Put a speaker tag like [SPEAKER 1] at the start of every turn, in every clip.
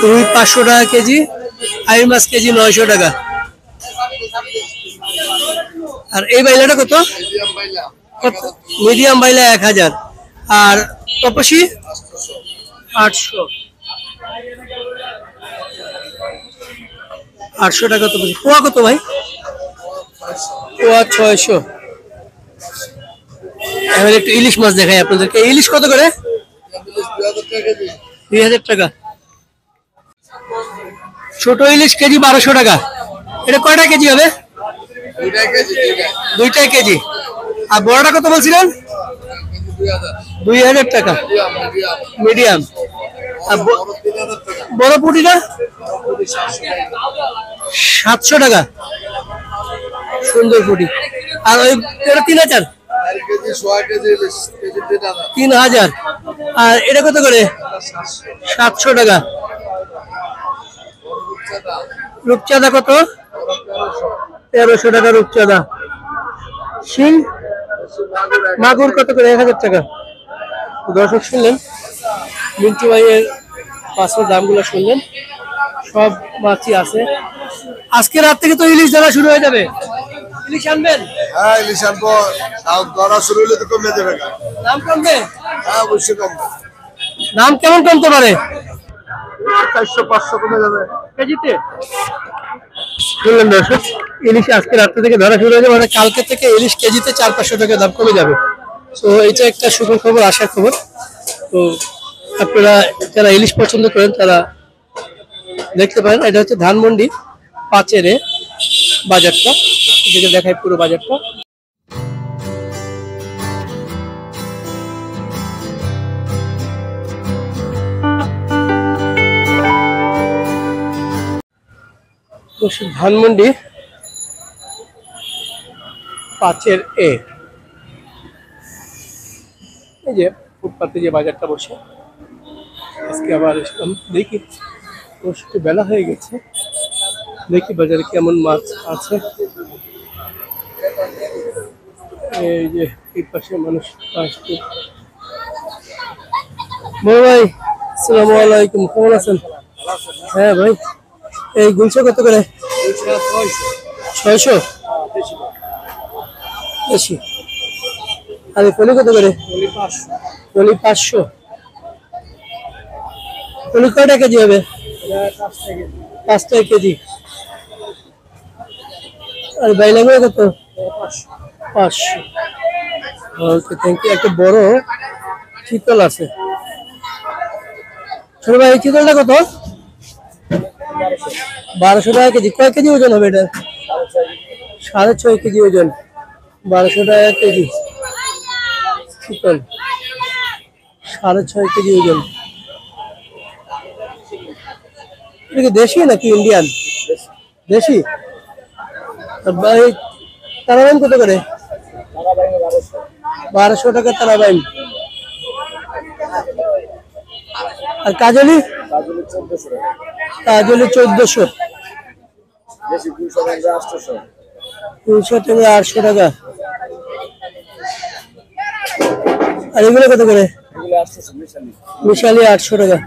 [SPEAKER 1] রুই 500 টাকা কেজি, আইর মাছ কেজি 900 টাকা। আর এই বাইলাটা কত? মিডিয়াম বাইলা 1000। আর তপসি 800 টাকা তপসি। পোয়া কত ভাই? পোয়া 600। এবার একটু ইলিশ মাছ দেখাই আপনাদেরকে। ইলিশ কত করে? 2000 টাকা। ছোট ইলিশ কেজি 1200 টাকা। এটা কয়টা কেজি হবে? 2টা কেজি। আর বড়টা কত বলছিলেন? 2000 টাকা মিডিয়াম। আর বড় পুটিটা 700 টাকা। সুন্দর পুটি। আর ওই 3000। 3000। আর এটা কত করে? 700 টাকা। রূপচাঁদা কত? 1300 টাকা রূপচাঁদা। শিং মাগুর কত করে? 1000 টাকা। দর্শক শুনলেন মিন্টু ভাইয়ের মাছের দামগুলো, শুনলেন সব মাছই আছে। আজকে রাত থেকে তো ইলিশ ধরা শুরু হয়ে যাবে। ইলিশ আনবেন?
[SPEAKER 2] হ্যাঁ, ইলিশ আনবো। ধরা শুরু হলে তো কমে যাবে।
[SPEAKER 1] দাম কমবে?
[SPEAKER 2] হ্যাঁ, অবশ্যই কমবে।
[SPEAKER 1] দাম কেমন কমতে পারে?
[SPEAKER 2] 400-500 কমে যাবে
[SPEAKER 1] কেজিতে। শুনলেন দর্শক, ইলিশ আজকে রাত থেকে ধরা শুরু হয়ে যাবে, মানে কালকে থেকে ইলিশ কেজিতে 400-500 টাকা দাম কমে যাবে। তো এটা একটা সুখবর খবর, আশার খবর। তো আপনারা যারা ইলিশ পছন্দ করেন তারা দেখতে পারেন। এটা হচ্ছে ধানমন্ডি 5-এর বাজারটা, এদিকে দেখায় পুরো বাজারটা। ধানমন্ডি 5-এর এই যে ফুটপাতে যে বাজারটা বসে, আজকে আবার দেখি একটু বেলা হয়ে গেছে, দেখি বাজারে কেমন মাছ আছে। এই যে এই পাশে মানুষ আসছে। বড় ভাই আসসালামু আলাইকুম, কেমন আছেন? হ্যাঁ ভাই, এই গুলশা কত করে? 600 বেশি। আর ফলি কত করে? ফলি 500। ফলি কয়টা কেজি হবে? 5 টাকা কেজি। আর বাইলাগুলো কত? 500। ওকে, থ্যাংক ইউ। একটা বড় চিতল আছে। ছোট ভাই, এই চিতলটা কত? 1200 টাকা কেজি। কয় কেজি ওজন হবে এটা? 6.5 কেজি ওজন। 1200 টাকা কেজি চিতল, 6.5 কেজি ওজন। এটা কি দেশি নাকি ইন্ডিয়ান? দেশি। তারাবাইন কত করে? 1200 টাকা তারাবাইন। আর কাজলি? কাজলি 1400। 200 থেকে 800 টাকা। আর এগুলো কত করে? মিশালি 800 টাকা।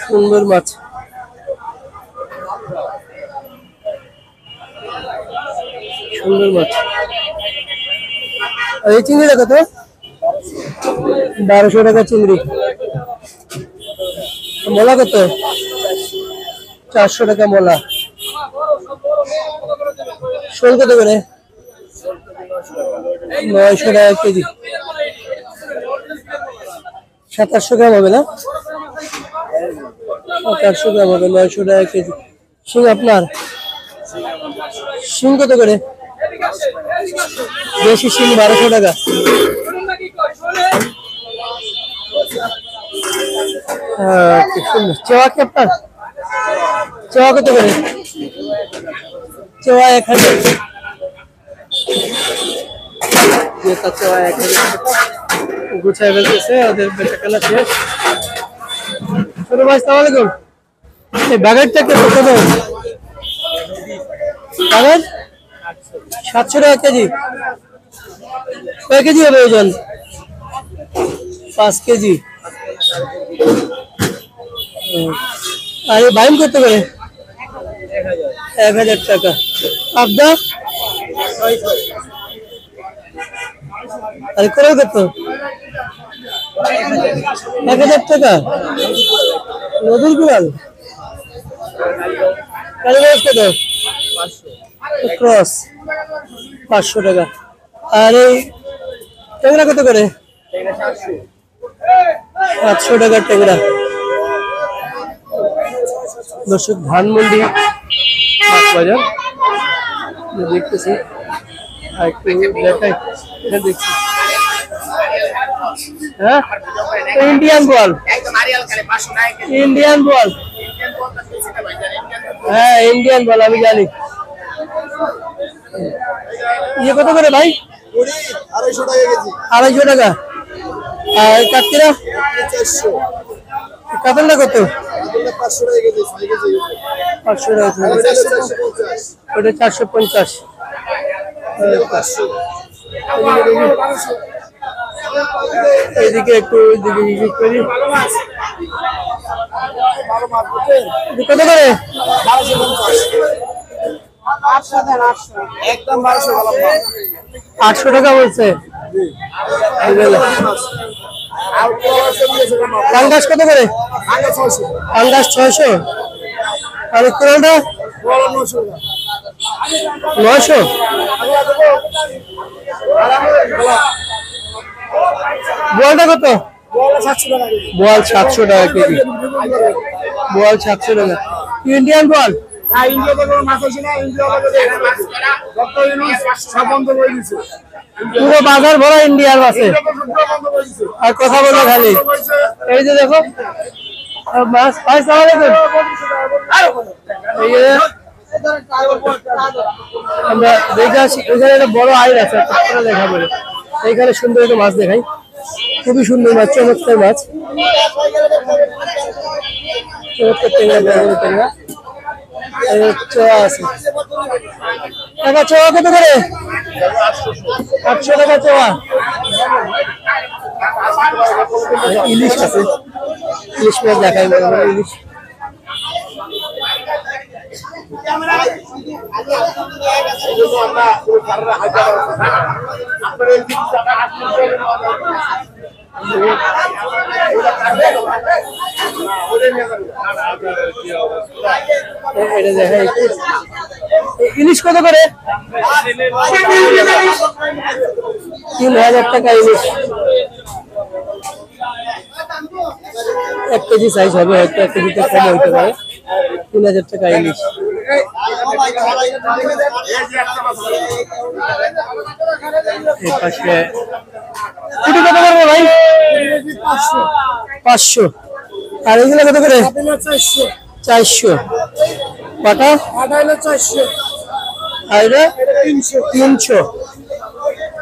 [SPEAKER 1] সুন্দর মাছ, সুন্দর মাছ। আর এই চিংড়িটা কত? 1200 টাকা চিংড়ি। মোলা কত? 400 টাকা মোলা। শোল কত করে? 900 টাকা কেজি। 700 গ্রাম হবে না? 400 গ্রাম হবে, 900 টাকা কেজি। শিং আপনার? শিং কত করে? দেশি শিং 1200 টাকা। চেওয়া কি আপনার? চেওয়া কত করে? চেওয়া 1000। চেওয়া 1000 গুছায় ফেলতেছে, ওদের বেচা কেনা শেষ। ছোট ভাই আসসালামু আলাইকুম। এই বাগেরটা কত করে? বাগের 700 টাকা কেজি। কয় কেজি হবে ওজন? 5 কেজি। আর এই বাইম কত করে? 1000 টাকা। পাবদা? আর কোরাল কত? 1000 টাকা। নদীর কোরাল কালীগঞ্জ কত? ক্রস 500 টাকা। আর এই ট্যাংরা কত করে? 700 টাকা ট্যাংরা। দর্শক ধানমন্ডি মাছ বাজার দেখতেছি, আর একটু দেখাই, এটা দেখছি। হ্যাঁ, ইন্ডিয়ান বল, ইন্ডিয়ান বল, হ্যাঁ ইন্ডিয়ান বল আমি জানি। ইয়ে কত করে ভাই?
[SPEAKER 2] 250 টাকা কেজি।
[SPEAKER 1] 250 টাকা। আর কাটকিরা?
[SPEAKER 2] 400।
[SPEAKER 1] কাতলটা কত?
[SPEAKER 2] 500 টাকা কেজি, 6 কেজি।
[SPEAKER 1] 500 টাকা।
[SPEAKER 2] 450।
[SPEAKER 1] ওটা 450। এদিকে একটু এদিকে জিজ্ঞেস করি, কত করে? 800 টাকা বলছে। পাঙ্গাস কত করে? পাঙ্গাস 600। আর কোরালটা 900। বোয়ালটা কত? বোয়াল 700 টাকা কেজি। বোয়াল 700 টাকা। ইন্ডিয়ান বোয়াল? পুরো বাজার ভরা ইন্ডিয়ান আছে। আর কথা বলো খালি। এই যে দেখো মাছ পাইছে আমাদের। আমরা দেখে আসি, ওইখানে একটা বড় আইল আছে, দেখাবো। এইখানে সুন্দর একটা মাছ দেখাই, খুবই সুন্দর মাছ, চমৎকার মাছ, চমৎকার টেঙ্গা, বড় টেঙ্গা। চোয়া আছে। টাকা চোয়া কত করে? 800 টাকা চোয়া। ইলিশ আছে, ইলিশ মাছ দেখাই বলো, ইলিশ। এটা দেখাই। ইলিশ কত করে? 3000 টাকা ইলিশ। 1 কেজি সাইজ হবে, হয়তো 1 কেজিতে কম হইতে পারে। 3000 টাকা ইলিশ। এই পাশে পুঁটি কত করবো ভাই? 500। আর এগুলো কত করে? 400। বাটা? 400। আর এটা 300।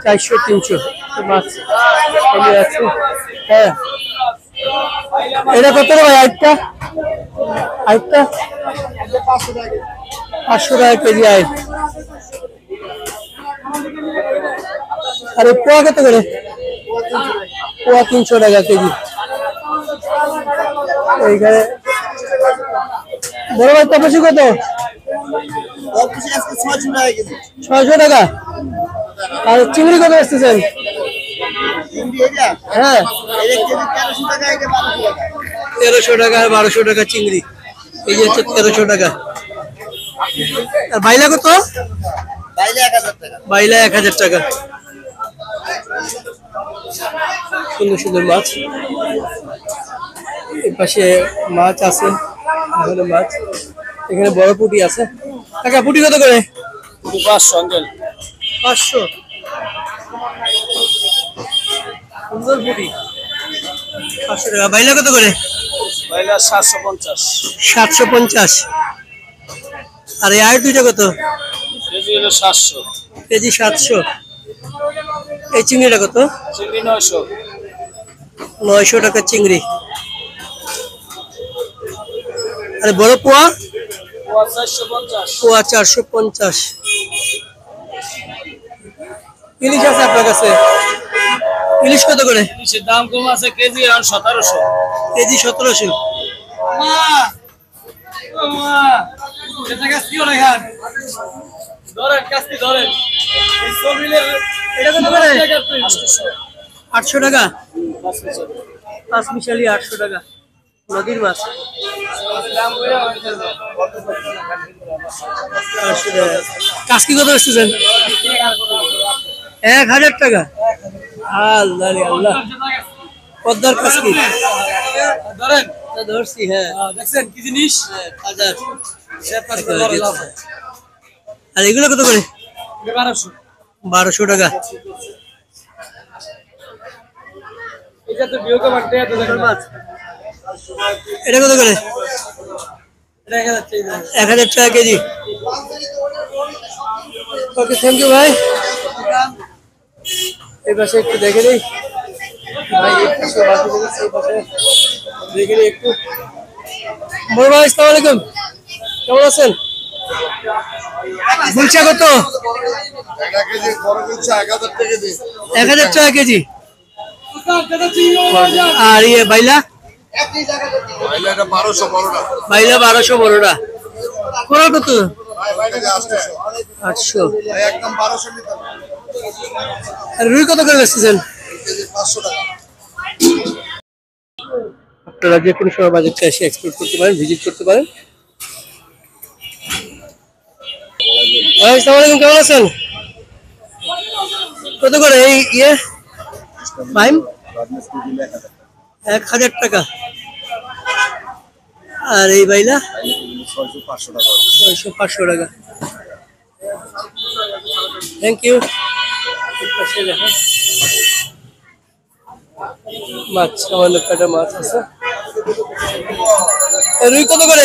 [SPEAKER 1] 400 300 মাছ আছে। হ্যাঁ, এটা কত রে ভাই? আটটা 500 টাকা কেজি আয়। আরে পোয়া কত করে? পোয়া 300 টাকা কেজি। এইখানে বড় ভাই তপসি কত? 600 টাকা। আর চিংড়ি কত আসতেছেন? হ্যাঁ, 1300 টাকা, 1200 টাকা চিংড়ি। এই যে হচ্ছে 1300 টাকা। আর বাইলা কত? বাইলা 1000 টাকা। সুন্দর সুন্দর মাছ। এর পাশে মাছ আছে, এখানে মাছ, এখানে বড় পুঁটি আছে। কাকা পুঁটি কত করে? 500। 500 সুন্দর পুঁটি 500 টাকা। বাইলা কত করে?
[SPEAKER 2] বাইলা 750।
[SPEAKER 1] 750। আর এই আর দুইটা কত?
[SPEAKER 2] কেজি হলো 700।
[SPEAKER 1] কেজি 700। এই চিংড়িটা কত?
[SPEAKER 2] চিংড়ি 900।
[SPEAKER 1] 900 টাকা চিংড়ি। আরে বড় পোয়া?
[SPEAKER 2] পোয়া 450।
[SPEAKER 1] পোয়া 450। ইলিশ আছে আপনার কাছে? ইলিশ কত করে?
[SPEAKER 2] ইলিশের দাম কম আছে, কেজি এখন 1700।
[SPEAKER 1] কেজি 1700। আটশো টাকা, 5 মিশালি 800 টাকা নদীর মাছ। 800 টাকা। কাসকি কত বেচতেছেন? 1000 টাকা। আল্লাহ রে আল্লাহ, পদ্মার কাসকি ধরছি। হ্যাঁ দেখছেন কি জিনিস, আর এগুলো কত করে? 1200 টাকা। এটা কত করে? 1000 টাকা কেজি। ওকে, থ্যাংক ইউ ভাই। এই পাশে একটু দেখে নিই ভাই, এই পাশে দেখে নিই একটু। বড় ভাই আসসালামু আলাইকুম, কেমন আছেন? গুলশা কত? 1000 টাকা কেজি। আর ইয়ে বাইলা? বাইলা 1200 বড়টা। কোরা কত? 800। আর রুই কত করে বেচতেছেন? আপনারা যে কোনো সময় বাজারটা এসে এক্সপ্লোর করতে পারেন, ভিজিট করতে পারেন। আসসালামু আলাইকুম, কেমন আছেন? কত করে এই ইয়ে বাইম? 1000 টাকা। আর এই বাইলা? 600-500 টাকা। Thank you. মাছ, সামান্য কটা মাছ আছে। রুই কত করে?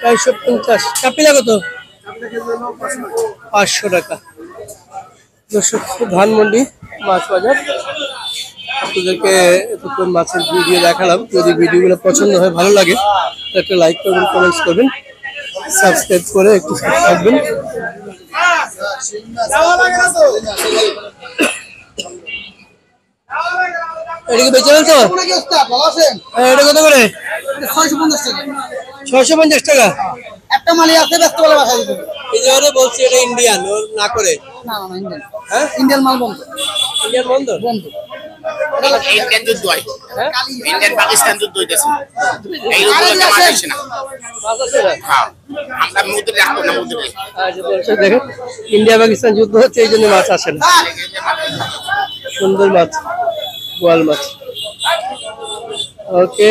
[SPEAKER 1] 450। কাপিলা কত? 500 টাকা। দর্শক, ধানমন্ডি মাছ বাজার আপনাদেরকে এতক্ষণ মাছের ভিডিও দেখালাম। যদি ভিডিওগুলো পছন্দ হয়, ভালো লাগে, একটা লাইক করবেন, কমেন্টস করবেন, সাবস্ক্রাইব করে একটু সাথে থাকবেন। এটা কি বেচে ফেলছো? এটা কত করে? 650 টাকা।
[SPEAKER 3] একটা মালি আছে ব্যস্ত বলে বাসা দিতে।
[SPEAKER 1] এই যে ওরে বলছি এটা ইন্ডিয়ান, ও না করে।
[SPEAKER 3] না না ইন্ডিয়ান।
[SPEAKER 1] হ্যাঁ,
[SPEAKER 3] ইন্ডিয়ান মাল বন্ধ।
[SPEAKER 1] ইন্ডিয়ান বন্ধ।
[SPEAKER 3] বন্ধ।
[SPEAKER 4] ইন্ডিয়ান যুদ্ধ হয়,
[SPEAKER 1] হ্যাঁ,
[SPEAKER 4] ইন্ডিয়ান পাকিস্তান যুদ্ধ হইতেছে, এই রকম মাছ আসে না।
[SPEAKER 1] মাছ আছে না?
[SPEAKER 4] হ্যাঁ, আমরা মুদ্রে রাখবো না, মুদ্রে
[SPEAKER 1] আচ্ছা, দর্শক দেখেন, ইন্ডিয়া পাকিস্তান যুদ্ধ হচ্ছে, এই জন্য মাছ আসে না। সুন্দর মাছ, বোয়াল মাছ। ওকে।